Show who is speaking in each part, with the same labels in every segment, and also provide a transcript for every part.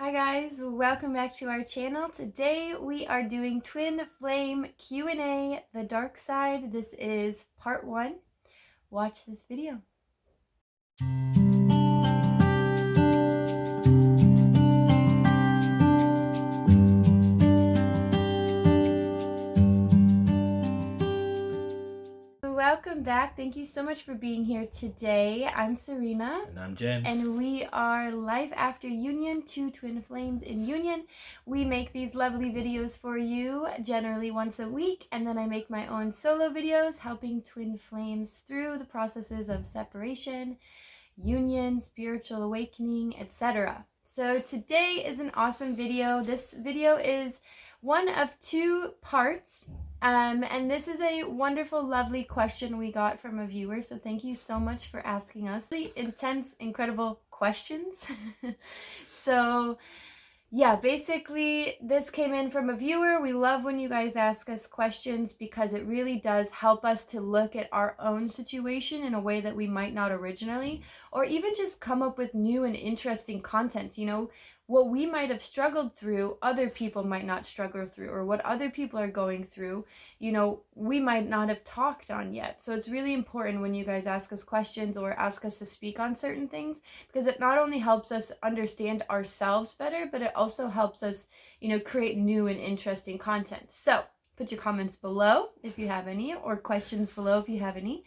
Speaker 1: Hi guys, welcome back to our channel. Today we are doing Twin Flame Q&A, The Dark Side. This is part 1. Watch this video. Welcome back. Thank you so much for being here today. I'm Serena.
Speaker 2: And I'm James.
Speaker 1: And we are Lifeafterunion, two twin flames in union. We make these lovely videos for you, generally once a week, and then I make my own solo videos helping twin flames through the processes of separation, union, spiritual awakening, etc. So today is an awesome video. This video is one of 2 parts. And this is a wonderful, lovely question we got from a viewer. So thank you so much for asking us the intense, incredible questions. So yeah, basically this came in from a viewer. We love when you guys ask us questions because it really does help us to look at our own situation in a way that we might not originally, or even just come up with new and interesting content. You know, what we might have struggled through, other people might not struggle through, or what other people are going through, you know, we might not have talked on yet. So it's really important when you guys ask us questions or ask us to speak on certain things, because it not only helps us understand ourselves better, but it also helps us, you know, create new and interesting content. So put your comments below if you have any, or questions below if you have any.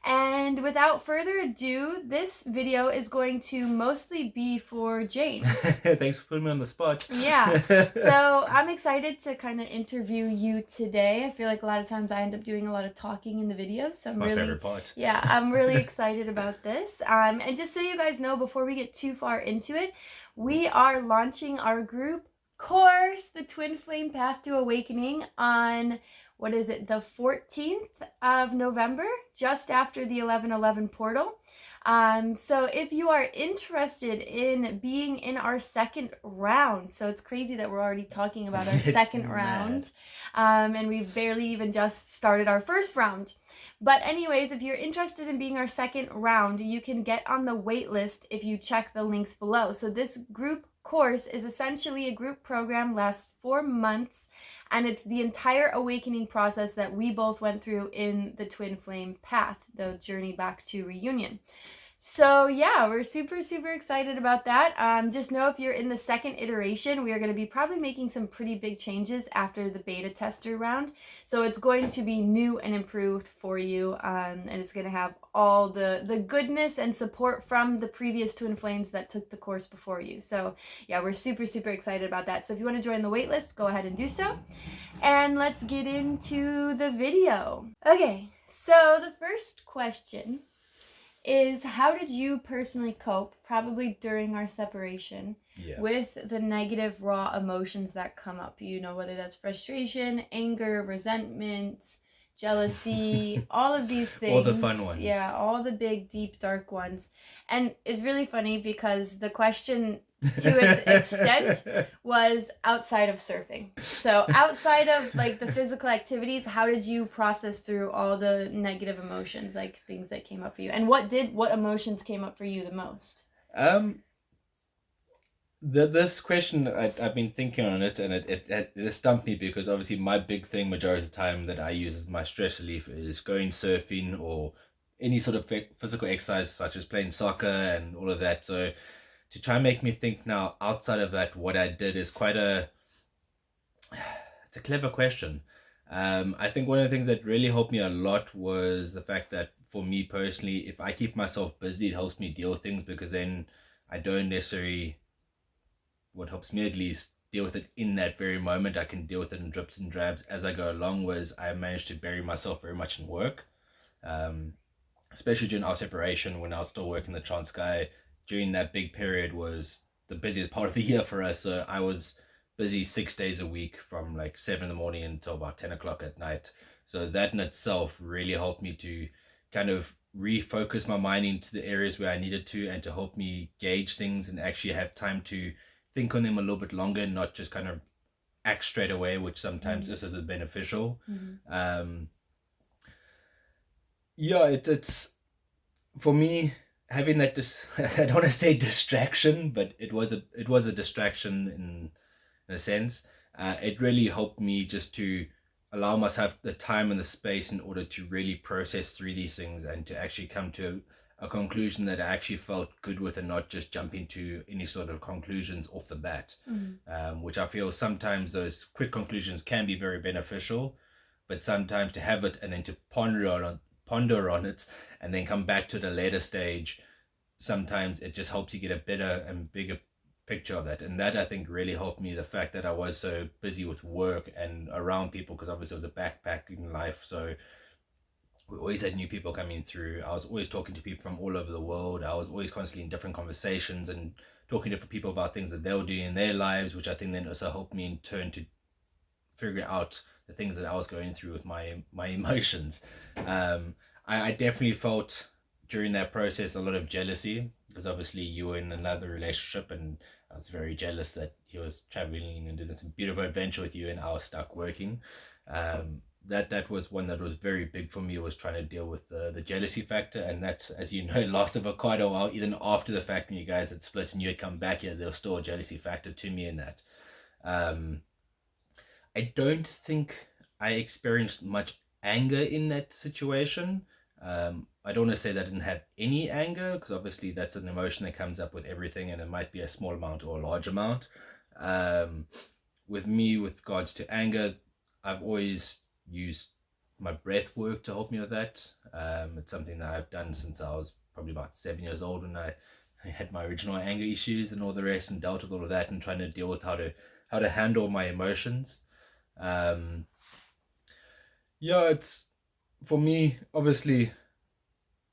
Speaker 1: And without further ado, this video is going to mostly be for James.
Speaker 2: Thanks for putting me on the spot.
Speaker 1: Yeah. So I'm excited to kind of interview you today. I feel like a lot of times I end up doing a lot of talking in the videos. So
Speaker 2: It's my favorite part.
Speaker 1: Yeah, I'm really excited about this. And just so you guys know, before we get too far into it, we are launching our group course, The Twin Flame Path to Awakening, on the 14th of November, just after the 11/11 portal. So if you are interested in being in our second round, so it's crazy that we're already talking about our second round, and we've barely even just started our first round. But anyways, if you're interested in being our second round, you can get on the wait list if you check the links below. So this group course is essentially a group program, lasts 4 months, and it's the entire awakening process that we both went through in the Twin Flame path, the journey back to reunion. So yeah, we're super excited about that. Just know if you're in the second iteration, we are going to be probably making some pretty big changes after the beta tester round. So it's going to be new and improved for you, and it's going to have all the goodness and support from the previous twin flames that took the course before you. So yeah, we're super excited about that. So if you want to join the waitlist, go ahead and do so. And let's get into the video. Okay, so the first question is, how did you personally cope, probably during our separation, with the negative raw emotions that come up? You know, whether that's frustration, anger, resentment, jealousy, all of these things.
Speaker 2: All the fun ones.
Speaker 1: Yeah, all the big, deep, dark ones. And it's really funny because the question to its extent was outside of surfing. So outside of like the physical activities, how did you process through all the negative emotions, like things that came up for you? And what emotions came up for you the most?
Speaker 2: This question, I've been thinking on it, and it stumped me, because obviously my big thing majority of the time that I use as my stress relief is going surfing or any sort of physical exercise such as playing soccer and all of that. So to try and make me think now outside of that what I did is it's a clever question. I think one of the things that really helped me a lot was the fact that for me personally, if I keep myself busy, it helps me deal with things, because then I don't necessarily, what helps me at least, deal with it in that very moment. I can deal with it in drips and drabs as I go along, whereas I managed to bury myself very much in work, especially during our separation when I was still working the Transkei. During that big period was the busiest part of the year for us. So I was busy 6 days a week from like 7 in the morning until about 10 o'clock at night. So that in itself really helped me to kind of refocus my mind into the areas where I needed to, and to help me gauge things and actually have time to think on them a little bit longer and not just kind of act straight away, which sometimes this is beneficial. Yeah, it's for me, having that I don't want to say distraction, but it was a distraction in a sense. It really helped me just to allow myself the time and the space in order to really process through these things and to actually come to a conclusion that I actually felt good with, and not just jump into any sort of conclusions off the bat. Which I feel sometimes those quick conclusions can be very beneficial, but sometimes to have it and then to ponder on it and then come back to the later stage, sometimes it just helps you get a better and bigger picture of that. And that, I think, really helped me, the fact that I was so busy with work and around people, because obviously it was a backpacking life, so we always had new people coming through. I was always talking to people from all over the world. I was always constantly in different conversations and talking to different people about things that they were doing in their lives, which I think then also helped me in turn to figure out the things that I was going through with my emotions. I definitely felt during that process a lot of jealousy, because obviously you were in another relationship, and I was very jealous that he was traveling and doing this beautiful adventure with you, and I was stuck working. That was one that was very big for me, was trying to deal with the jealousy factor, and that, as you know, lasted for quite a while. Even after the fact, when you guys had split and you had come back here, there was still a jealousy factor to me in that. I don't think I experienced much anger in that situation. I don't want to say that I didn't have any anger, because obviously that's an emotion that comes up with everything, and it might be a small amount or a large amount. With me, with regards to anger, I've always used my breath work to help me with that. It's something that I've done since I was probably about 7 years old, when I had my original anger issues and all the rest, and dealt with all of that and trying to deal with how to handle my emotions. Um, yeah, it's, for me, obviously,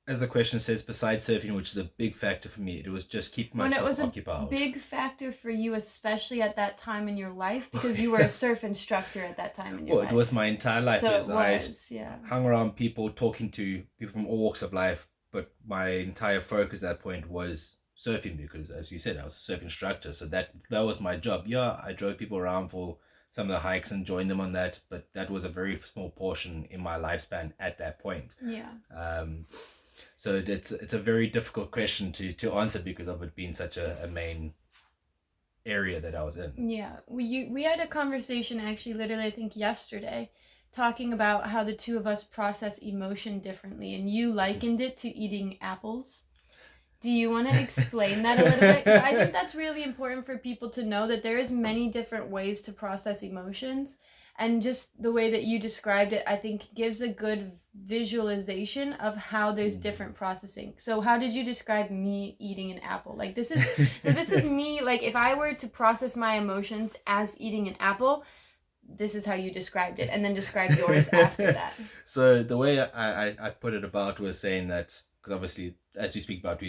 Speaker 2: as the question says, besides surfing, which is a big factor for me, it was just keep
Speaker 1: When it
Speaker 2: myself
Speaker 1: was a
Speaker 2: occupied.
Speaker 1: big factor for you, especially at that time in your life, because you were a surf instructor at that time in your life.
Speaker 2: Well, it was my entire life.
Speaker 1: So
Speaker 2: as
Speaker 1: it was, yeah.
Speaker 2: hung around people, talking to people from all walks of life, but my entire focus at that point was surfing, because, as you said, I was a surf instructor, so that was my job. Yeah, I drove people around for some of the hikes and joined them on that, but that was a very small portion in my lifespan at that point.
Speaker 1: Yeah.
Speaker 2: So it's a very difficult question to answer, because of it being such a main area that I was in.
Speaker 1: Yeah, we had a conversation actually, literally, I think yesterday, talking about how the two of us process emotion differently, and you likened it to eating apples. Do you want to explain that a little bit? 'Cause I think that's really important for people to know, that there is many different ways to process emotions, and just the way that you described it, I think, gives a good visualization of how there's different processing. So how did you describe me eating an apple? Like, this is me, like, if I were to process my emotions as eating an apple, this is how you described it, and then describe yours after that.
Speaker 2: So the way I put it about was saying that, because obviously, as we speak about,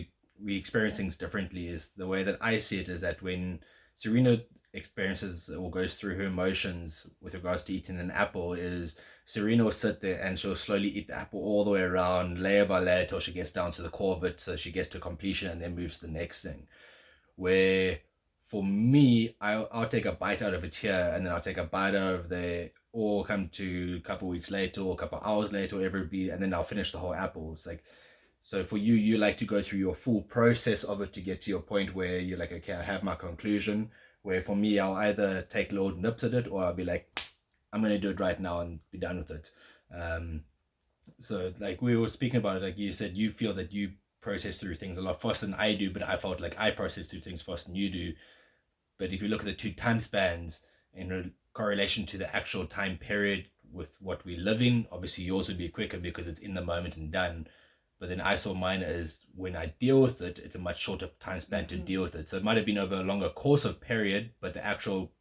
Speaker 2: we experience things differently, is the way that I see it is that when Serena experiences or goes through her emotions with regards to eating an apple, is Serena will sit there and she'll slowly eat the apple all the way around, layer by layer, till she gets down to the core of it, so she gets to completion and then moves to the next thing. Where for me, I'll take a bite out of it here, and then I'll take a bite out of there, or come to a couple of weeks later or a couple of hours later, whatever it be, and then I'll finish the whole apple. It's like, so for you, you like to go through your full process of it to get to your point where you're like, okay, I have my conclusion. Where for me, I'll either take little nips at it, or I'll be like, I'm going to do it right now and be done with it. So like we were speaking about it, like you said, you feel that you process through things a lot faster than I do, but I felt like I process through things faster than you do. But if you look at the two time spans in correlation to the actual time period with what we live in, obviously yours would be quicker because it's in the moment and done. But then I saw mine as, when I deal with it, it's a much shorter time span to deal with it. So it might have been over a longer course of period, but the actual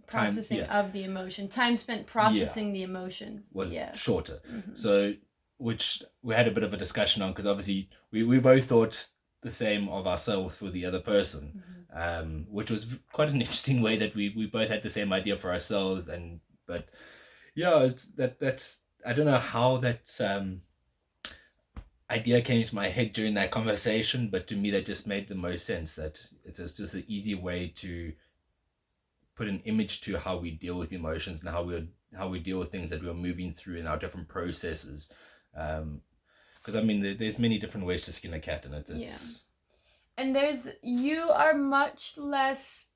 Speaker 1: processing of the emotion, time spent processing the emotion
Speaker 2: was shorter. So, which we had a bit of a discussion on, because obviously we both thought the same of ourselves for the other person, which was quite an interesting way that we both had the same idea for ourselves. And but yeah, it's that's I don't know how that idea came to my head during that conversation, but to me that just made the most sense, that it's just an easy way to put an image to how we deal with emotions and how we deal with things that we're moving through in our different processes. Because because I mean there's many different ways to skin a cat, and it's
Speaker 1: and you are much less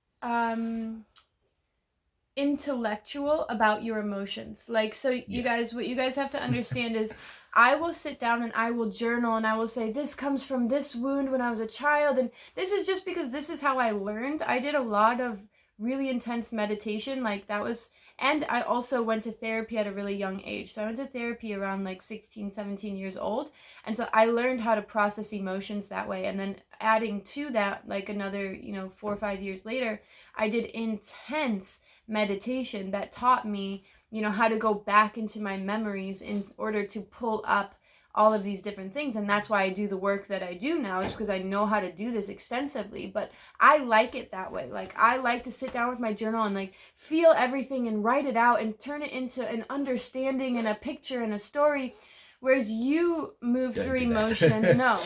Speaker 1: intellectual about your emotions. Like, so you guys, what you guys have to understand is I will sit down and I will journal and I will say, this comes from this wound when I was a child, and this is just because this is how I learned. I did a lot of really intense meditation, like that was, and I also went to therapy at a really young age. So I went to therapy around like 16, 17 years old. And so I learned how to process emotions that way. And then adding to that, like another, 4 or 5 years later, I did intense meditation that taught me, how to go back into my memories in order to pull up all of these different things. And that's why I do the work that I do now, is because I know how to do this extensively. But I like it that way. Like, I like to sit down with my journal and like feel everything and write it out and turn it into an understanding and a picture and a story. Whereas you move through emotion. No,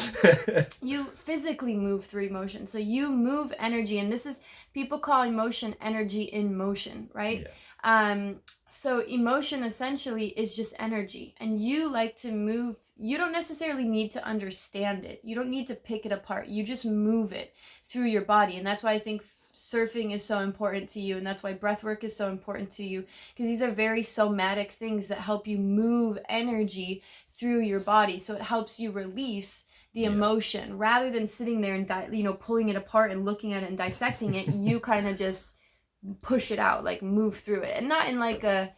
Speaker 1: you physically move through emotion. So you move energy, and this is, people call emotion energy in motion, right? So emotion essentially is just energy, and you like to move. You don't necessarily need to understand it. You don't need to pick it apart. You just move it through your body. And that's why I think surfing is so important to you, and that's why breath work is so important to you, because these are very somatic things that help you move energy through your body. So it helps you release the emotion rather than sitting there and pulling it apart and looking at it and dissecting it. You kind of just push it out, like move through it, and not in like a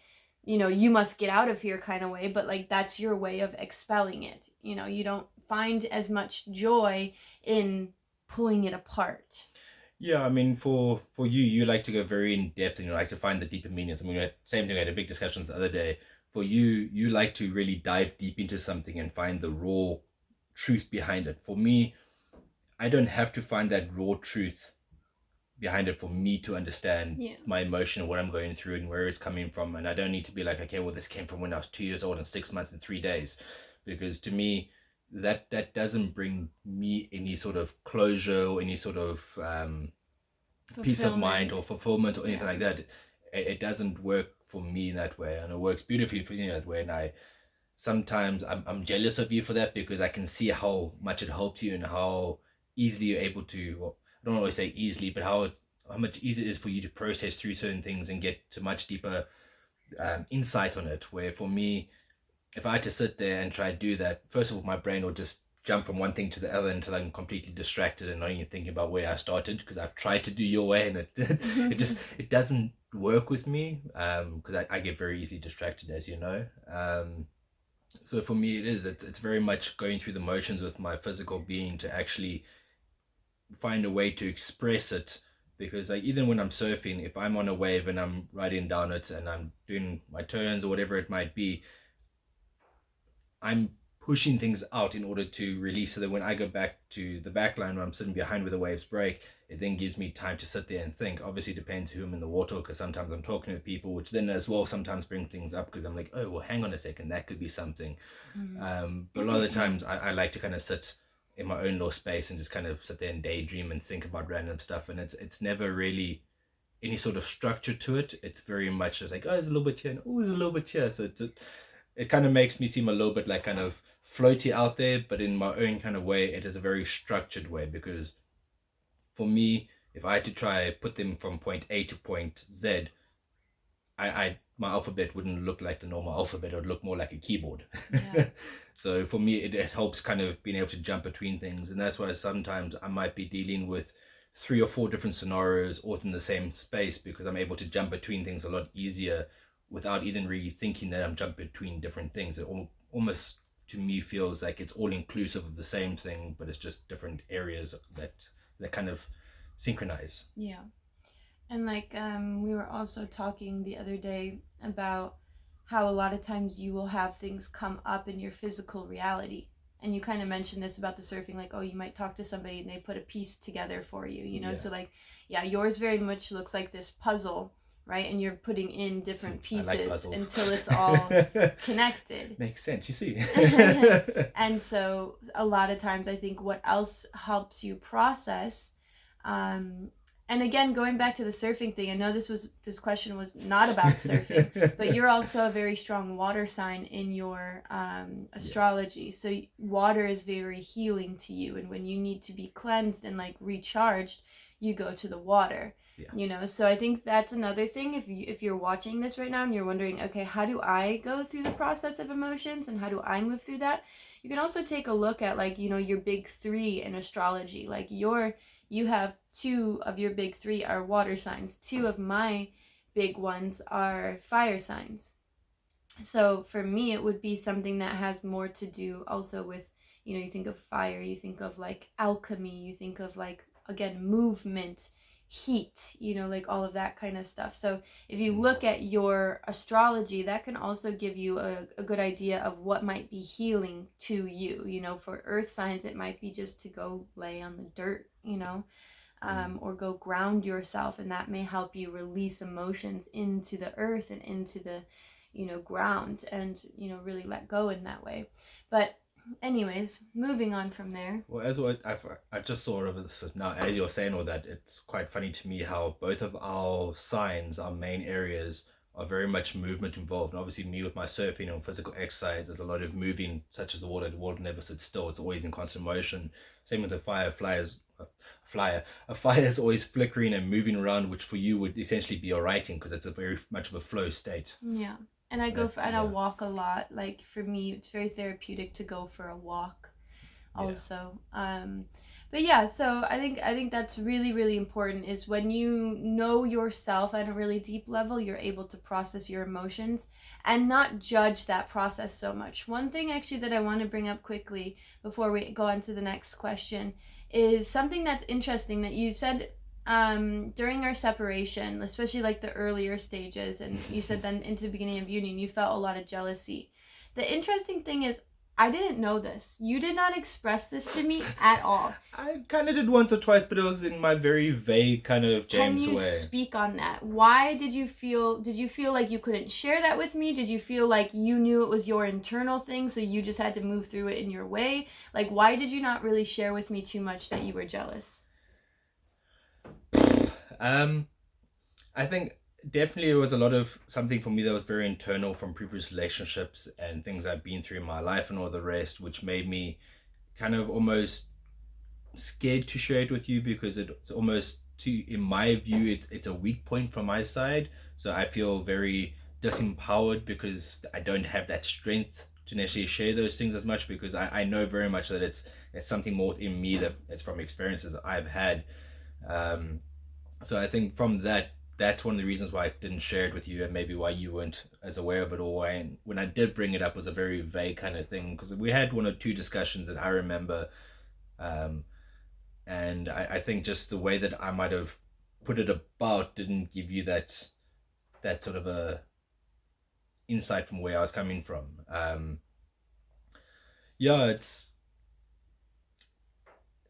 Speaker 1: you must get out of here kind of way, but like that's your way of expelling it. You don't find as much joy in pulling it apart.
Speaker 2: Yeah, I mean, for you like to go very in depth, and you like to find the deeper meanings. I mean, same thing. I had a big discussion the other day. For you like to really dive deep into something and find the raw truth behind it. For me, I don't have to find that raw truth behind it for me to understand my emotion and what I'm going through and where it's coming from. And I don't need to be like, okay, well, this came from when I was 2 years old and 6 months and 3 days, because to me, that doesn't bring me any sort of closure or any sort of peace of mind or fulfillment or anything like that. It doesn't work for me in that way, and it works beautifully for you that way. And sometimes I'm jealous of you for that, because I can see how much it helps you and how easily you're able to, well, I don't always say easily, but how much easier it is for you to process through certain things and get to much deeper insight on it. Where for me, if I had to sit there and try to do that, first of all, my brain will just jump from one thing to the other until I'm completely distracted and not even thinking about where I started, because I've tried to do your way and it doesn't work with me, because I get very easily distracted, as you know. So for me, it's very much going through the motions with my physical being to actually find a way to express it. Because like, even when I'm surfing, if I'm on a wave and I'm riding down it and I'm doing my turns or whatever it might be, I'm pushing things out in order to release, so that when I go back to the back line where I'm sitting behind where the waves break, it then gives me time to sit there and think. Obviously it depends who I'm in the water, because sometimes I'm talking to people, which then as well sometimes bring things up, because I'm like, oh, well, hang on a second, that could be something. But a lot of the times I like to kind of sit in my own little space and just kind of sit there and daydream and think about random stuff, and it's never really any sort of structure to it. It's very much just like, oh, there's a little bit here, and oh, there's a little bit here. So it kind of makes me seem a little bit like kind of floaty out there, but in my own kind of way, it is a very structured way. Because for me, if I had to try put them from point A to point Z, my alphabet wouldn't look like the normal alphabet. It would look more like a keyboard. So for me, it helps kind of being able to jump between things. And that's why sometimes I might be dealing with 3 or 4 different scenarios all in the same space, because I'm able to jump between things a lot easier without even really thinking that I'm jumping between different things. It almost, to me, feels like it's all inclusive of the same thing, but it's just different areas that kind of synchronize.
Speaker 1: Yeah. And like we were also talking the other day about how a lot of times you will have things come up in your physical reality. And you kind of mentioned this about the surfing, like, oh, you might talk to somebody and they put a piece together for you, So like, yours very much looks like this puzzle, right? And you're putting in different pieces until it's all connected.
Speaker 2: Makes sense, you see.
Speaker 1: And so a lot of times I think what else helps you process and again, going back to the surfing thing, I know this question was not about surfing, but you're also a very strong water sign in your astrology. So water is very healing to you, and when you need to be cleansed and like recharged, you go to the water. So I think that's another thing. If you're watching this right now and you're wondering, okay, how do I go through the process of emotions and how do I move through that? You can also take a look at like, your big three in astrology. Like you have 2 of your big 3 are water signs. 2 of my big ones are fire signs. So for me, it would be something that has more to do also with, you think of fire, you think of like alchemy, you think of like, again, movement, heat, like all of that kind of stuff. So if you look at your astrology, that can also give you a good idea of what might be healing to you. For earth signs, it might be just to go lay on the dirt, or go ground yourself, and that may help you release emotions into the earth and into the ground, and really let go in that way. But anyways, moving on from there.
Speaker 2: Well, as what I just thought of this now, as you're saying all that, it's quite funny to me how both of our signs, our main areas, are very much movement involved. And obviously, me with my surfing and physical exercise, there's a lot of moving, such as the water. The water never sits still; it's always in constant motion. Same with the fire. A fire is always flickering and moving around, which for you would essentially be your writing, because it's a very much of a flow state.
Speaker 1: Yeah. And I go I walk a lot. Like for me, it's very therapeutic to go for a walk also. But yeah, so I think that's really, really important, is when you know yourself at a really deep level, you're able to process your emotions and not judge that process so much. One thing actually that I want to bring up quickly before we go on to the next question is something that's interesting that you said during our separation, especially like the earlier stages, and you said then into the beginning of union, you felt a lot of jealousy. The interesting thing is, I didn't know this. You did not express this to me at all.
Speaker 2: I kind of did once or twice, but it was in my very vague kind of James way.
Speaker 1: Can you speak on that? Why did you feel like you couldn't share that with me? Did you feel like you knew it was your internal thing, so you just had to move through it in your way? Like, why did you not really share with me too much that you were jealous?
Speaker 2: I think definitely it was a lot of something for me that was very internal from previous relationships and things I've been through in my life and all the rest, which made me kind of almost scared to share it with you, because it's almost, in my view, it's a weak point from my side. So I feel very disempowered because I don't have that strength to necessarily share those things as much, because I know very much that it's something more in me that it's from experiences that I've had. So I think from that's one of the reasons why I didn't share it with you, and maybe why you weren't as aware of it all. And when I did bring it up, it was a very vague kind of thing, because we had 1 or 2 discussions that I remember, and I think just the way that I might have put it about didn't give you that sort of a insight from where I was coming from. It's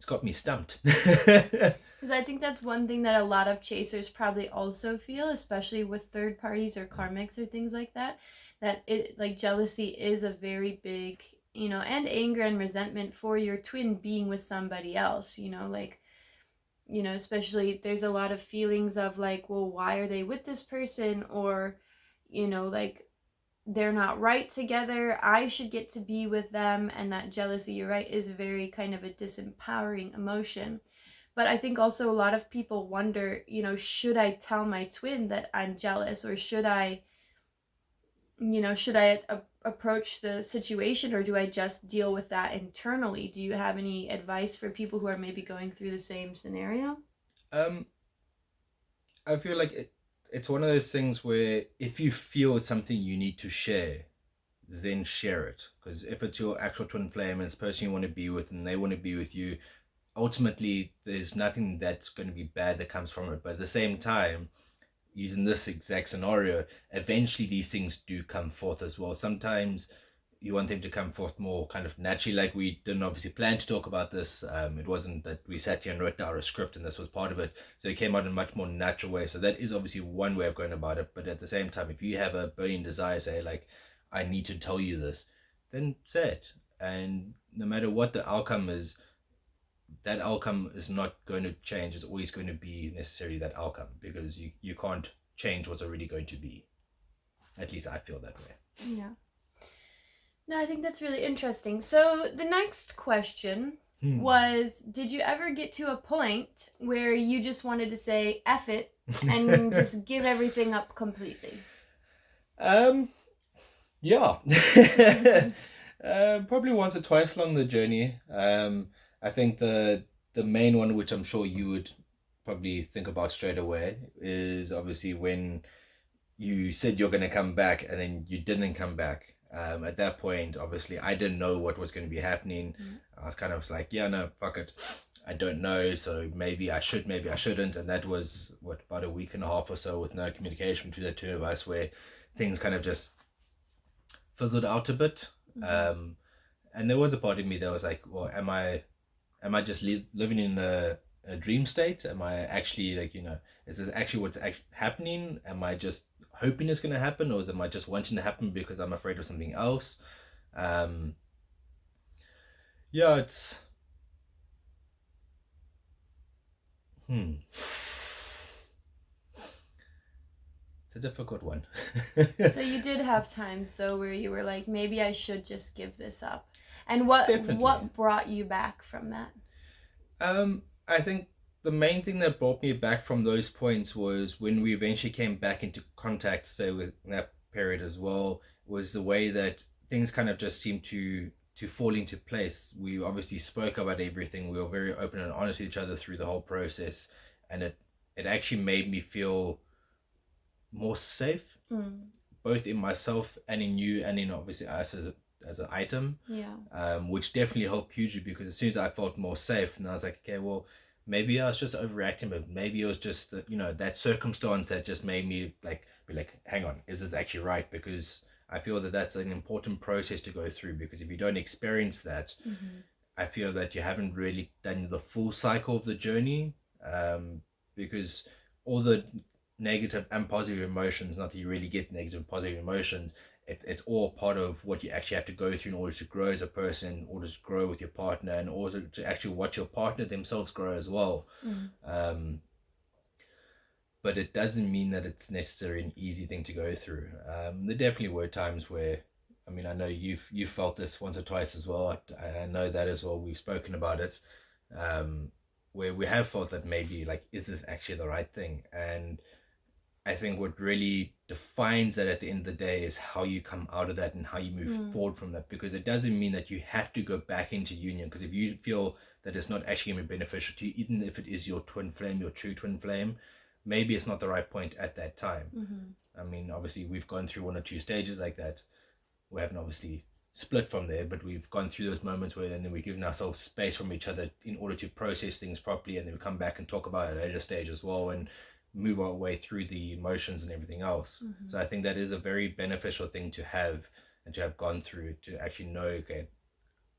Speaker 2: got me stumped.
Speaker 1: Because I think that's one thing that a lot of chasers probably also feel, especially with third parties or karmics or things like that, that it, like, jealousy is a very big, and anger and resentment for your twin being with somebody else, especially there's a lot of feelings of like, well, why are they with this person? Or, like, they're not right together, I should get to be with them. And that jealousy, you're right, is very kind of a disempowering emotion. But I think also a lot of people wonder, should I tell my twin that I'm jealous, or should I approach the situation, or do I just deal with that internally? Do you have any advice for people who are maybe going through the same scenario?
Speaker 2: I feel like it's one of those things where if you feel it's something you need to share, then share it. Because if it's your actual twin flame and it's the person you want to be with and they want to be with you, ultimately there's nothing that's going to be bad that comes from it. But at the same time, using this exact scenario, eventually these things do come forth as well. Sometimes you want them to come forth more kind of naturally, like we didn't obviously plan to talk about this. It wasn't that we sat here and wrote down a script and this was part of it, so it came out in a much more natural way. So that is obviously one way of going about it. But at the same time, if you have a burning desire, say like, I need to tell you this, then say it. And no matter what the outcome is, that outcome is not going to change. It's always going to be necessarily that outcome, because you can't change what's already going to be. At least I feel that way.
Speaker 1: Yeah. No, I think that's really interesting. So the next question was, did you ever get to a point where you just wanted to say F it and just give everything up completely?
Speaker 2: Yeah. Probably once or twice along the journey. I think the main one, which I'm sure you would probably think about straight away, is obviously when you said you're going to come back and then you didn't come back. At that point, obviously, I didn't know what was going to be happening. I was kind of like, yeah, no, fuck it. I don't know, so maybe I should, maybe I shouldn't. And that was, about a week and a half or so with no communication between the two of us, where things kind of just fizzled out a bit. And there was a part of me that was like, well, am I just living in a dream state? Am I actually, like, is this actually what's happening? Am I just hoping it's going to happen, or am I just wanting to happen because I'm afraid of something else? Yeah, it's it's a difficult one.
Speaker 1: So you did have times though where you were like, maybe I should just give this up. And what brought you back from that?
Speaker 2: I think the main thing that brought me back from those points was when we eventually came back into contact, say with that period as well, was the way that things kind of just seemed to fall into place. We obviously spoke about everything. We were very open and honest with each other through the whole process, and it actually made me feel more safe, both in myself and in you, and in obviously us as an item. Which definitely helped hugely, because as soon as I felt more safe, and I was like, okay, well, maybe I was just overreacting, but maybe it was just that circumstance that just made me be like, hang on, is this actually right? Because I feel that that's an important process to go through, because if you don't experience that, I feel that you haven't really done the full cycle of the journey, because all the negative and positive emotions, not that you really get negative and positive emotions, it's all part of what you actually have to go through in order to grow as a person, in order to grow with your partner, and in order to actually watch your partner themselves grow as well. But it doesn't mean that it's necessarily an easy thing to go through. There definitely were times where, I mean, I know you've felt this once or twice as well. I know that as well. We've spoken about it, where we have felt that maybe, like, is this actually the right thing? And I think what really defines that at the end of the day is how you come out of that and how you move forward from that, because it doesn't mean that you have to go back into union, because if you feel that it's not actually going to be beneficial to you, even if it is your twin flame, your true twin flame, maybe it's not the right point at that time. I mean, obviously we've gone through 1 or 2 stages like that. We haven't obviously split from there, but we've gone through those moments where, and then we've given ourselves space from each other in order to process things properly, and then we come back and talk about it at a later stage as well, and move our way through the emotions and everything else. So I think that is a very beneficial thing to have, and to have gone through, to actually know, okay,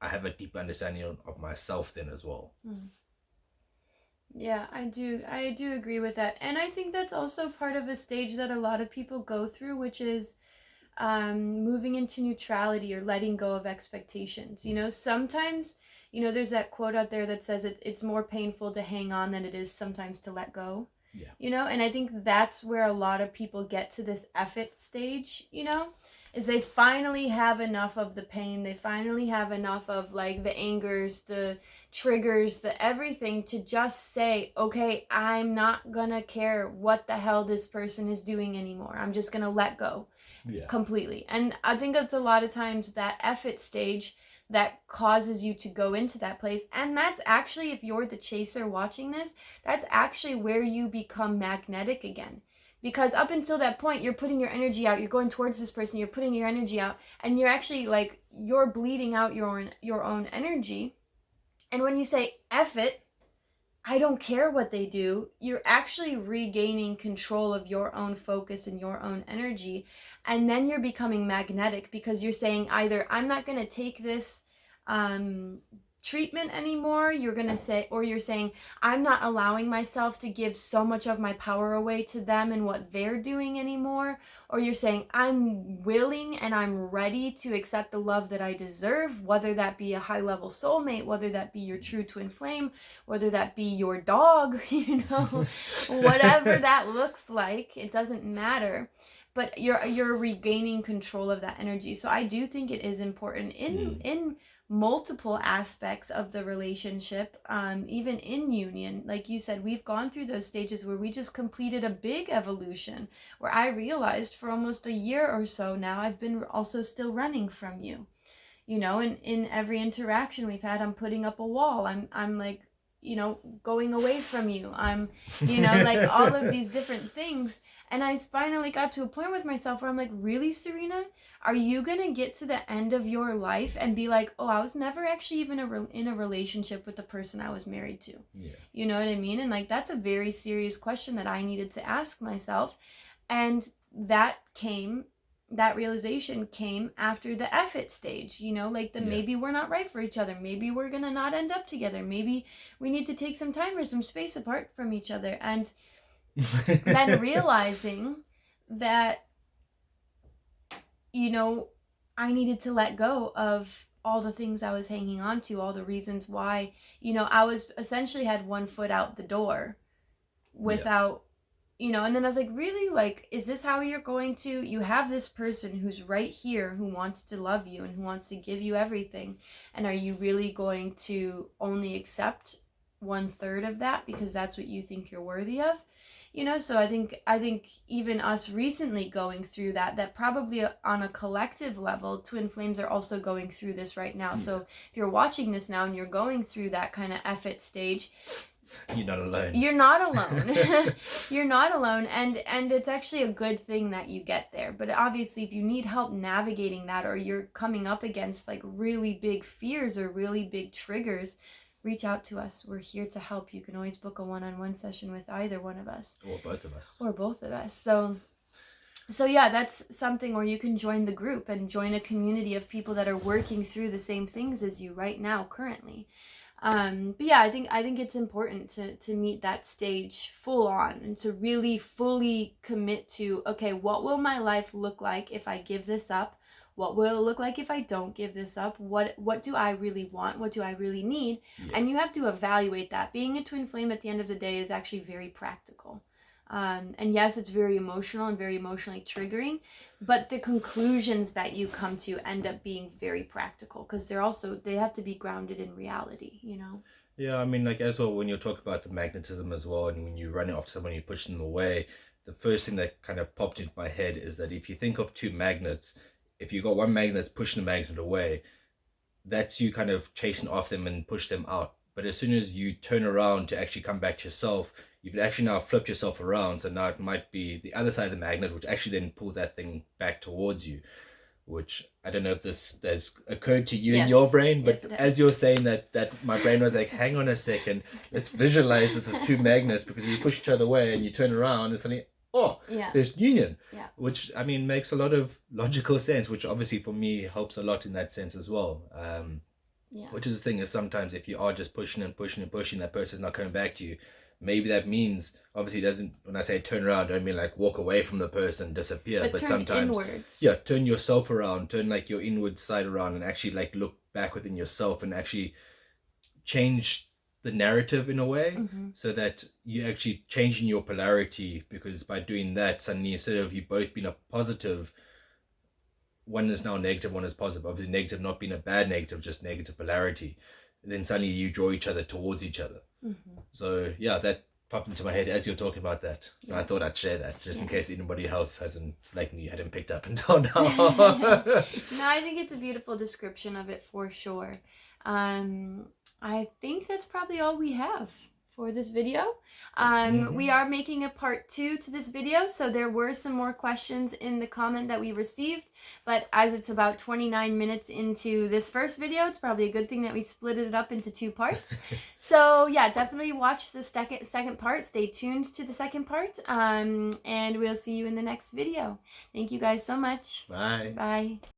Speaker 2: I have a deep understanding of myself then as well.
Speaker 1: Yeah, I do agree with that. And I think that's also part of a stage that a lot of people go through, which is moving into neutrality, or letting go of expectations. Sometimes, there's that quote out there that says it's more painful to hang on than it is sometimes to let go. And I think that's where a lot of people get to this effort stage, is they finally have enough of the pain. They finally have enough of, like, the angers, the triggers, the everything, to just say, okay, I'm not gonna care what the hell this person is doing anymore. I'm just gonna let go completely. And I think that's a lot of times that effort stage that causes you to go into that place. And that's actually, if you're the chaser watching this, that's actually where you become magnetic again. Because up until that point, you're putting your energy out, you're going towards this person, you're putting your energy out, and you're actually, like, you're bleeding out your own energy. And when you say, F it, I don't care what they do, you're actually regaining control of your own focus and your own energy. And then you're becoming magnetic, because you're saying either, I'm not going to take this treatment anymore. You're going to say, or you're saying, I'm not allowing myself to give so much of my power away to them and what they're doing anymore. Or you're saying, I'm willing and I'm ready to accept the love that I deserve, whether that be a high level soulmate, whether that be your true twin flame, whether that be your dog, you know, whatever that looks like, it doesn't matter. But you're regaining control of that energy. So I do think it is important in multiple aspects of the relationship, even in union. Like you said, we've gone through those stages where we just completed a big evolution, where I realized for almost a year or so now, I've been also still running from you. You know, in every interaction we've had, I'm putting up a wall. I'm like, you know, going away from you. I'm, you know, like all of these different things. And I finally got to a point with myself where I'm like, really, Serena? Are you going to get to the end of your life and be like, oh, I was never actually even in a relationship with the person I was married to?
Speaker 2: Yeah.
Speaker 1: You know what I mean? And like, that's a very serious question that I needed to ask myself. And that realization came after the effort stage, you know, like maybe we're not right for each other. Maybe we're going to not end up together. Maybe we need to take some time or some space apart from each other. And then realizing that, you know, I needed to let go of all the things I was hanging on to, all the reasons why, you know, I was essentially had one foot out the door without, you know, and then I was like, really, like, is this how you're going to, you have this person who's right here who wants to love you and who wants to give you everything. And are you really going to only accept 1/3 of that because that's what you think you're worthy of? You know, so I think even us recently going through that probably on a collective level, twin flames are also going through this right now. So if you're watching this now and you're going through that kind of effort stage,
Speaker 2: you're not alone.
Speaker 1: You're not alone. You're not alone. And it's actually a good thing that you get there. But obviously, if you need help navigating that, or you're coming up against like really big fears or really big triggers, reach out to us. We're here to help. You can always book a one-on-one session with either one of us.
Speaker 2: Or both of us.
Speaker 1: Or both of us. So yeah, that's something where you can join the group and join a community of people that are working through the same things as you right now, currently. But yeah, I think it's important to meet that stage full on and to really fully commit to, okay, what will my life look like if I give this up? What will it look like if I don't give this up? What do I really want? What do I really need? Yeah. And you have to evaluate that. Being a twin flame at the end of the day is actually very practical. And yes, it's very emotional and very emotionally triggering, but the conclusions that you come to end up being very practical because they have to be grounded in reality, you know?
Speaker 2: Yeah, I mean, like as well, when you talk about the magnetism as well, and when you run after someone, you push them away, the first thing that kind of popped into my head is that if you think of two magnets, if you got one magnet that's pushing the magnet away, that's you kind of chasing off them and push them out. But as soon as you turn around to actually come back to yourself, you've actually now flipped yourself around. So now it might be the other side of the magnet, which actually then pulls that thing back towards you, which I don't know if this has occurred to you in your brain, but as you're saying that my brain was like, hang on a second, let's visualize this as two magnets, because if you push each other away and you turn around and suddenly, there's union, which I mean makes a lot of logical sense, which obviously for me helps a lot in that sense as well. Which is the thing is sometimes if you are just pushing and pushing and pushing, that person's not coming back to you. Maybe that means, obviously it doesn't, when I say turn around, I don't mean like walk away from the person, disappear, but sometimes inwards. Turn yourself around, turn like your inward side around and actually like look back within yourself and actually change the narrative in a way, so that you're actually changing your polarity, because by doing that, suddenly instead of you both being a positive, one is now negative, one is positive, obviously negative not being a bad negative, just negative polarity, and then suddenly you draw each other towards each other. So yeah, that popped into my head as you're talking about that, so I thought I'd share that just in case anybody else hasn't, like me, hadn't picked up until now.
Speaker 1: No, I think it's a beautiful description of it for sure. I think that's probably all we have for this video. We are making a part 2 to this video, so there were some more questions in the comment that we received, but as it's about 29 minutes into this first video, it's probably a good thing that we split it up into 2 parts. So yeah, definitely watch the second part. Stay tuned to the second part, and we'll see you in the next video. Thank you guys so much.
Speaker 2: Bye.
Speaker 1: Bye.